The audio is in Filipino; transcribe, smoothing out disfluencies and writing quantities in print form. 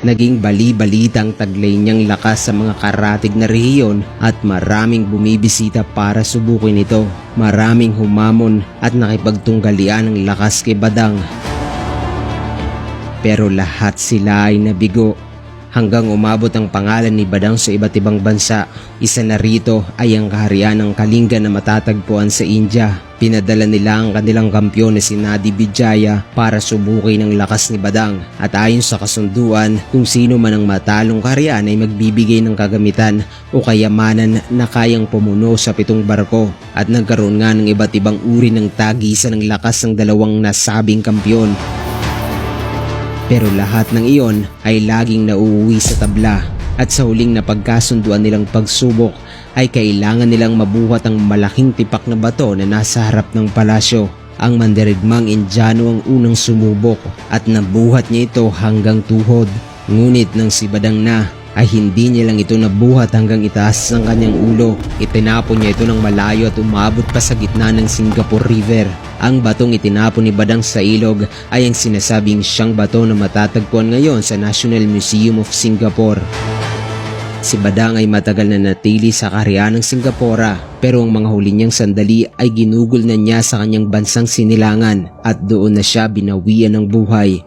Naging bali-balita ang taglay niyang lakas sa mga karatig na rehiyon at maraming bumibisita para subukin ito. Maraming humamon at nakipagtunggalian ng lakas kay Badang. Pero lahat sila ay nabigo. Hanggang umabot ang pangalan ni Badang sa iba't ibang bansa. Isa na rito ay ang kaharian ng Kalinga na matatagpuan sa India. Pinadala nila ang kanilang kampiyon na si Nadi Vijaya para subukin ang lakas ni Badang. At ayon sa kasunduan, kung sino man ang matalong kaharian ay magbibigay ng kagamitan o kayamanan na kayang pumuno sa 7 barko. At nagkaroon nga ng iba't ibang uri ng tagisan ng lakas ng dalawang nasabing kampiyon. Pero lahat ng iyon ay laging nauuwi sa tabla at sa huling na pagkasunduan nilang pagsubok ay kailangan nilang mabuhat ang malaking tipak na bato na nasa harap ng palasyo. Ang mandirigmang Indiano ang unang sumubok at nabuhat niya ito hanggang tuhod. Ngunit nang si Badang na ay hindi niya lang ito nabuhat hanggang itaas ng kanyang ulo. Itinapon niya ito ng malayo at umabot pa sa gitna ng Singapore River. Ang batong itinapon ni Badang sa ilog ay ang sinasabing siyang bato na matatagpuan ngayon sa National Museum of Singapore. Si Badang ay matagal na natili sa kaharian ng Singapore pero ang mga huli niyang sandali ay ginugol na niya sa kanyang bansang sinilangan at doon na siya binawian ng buhay.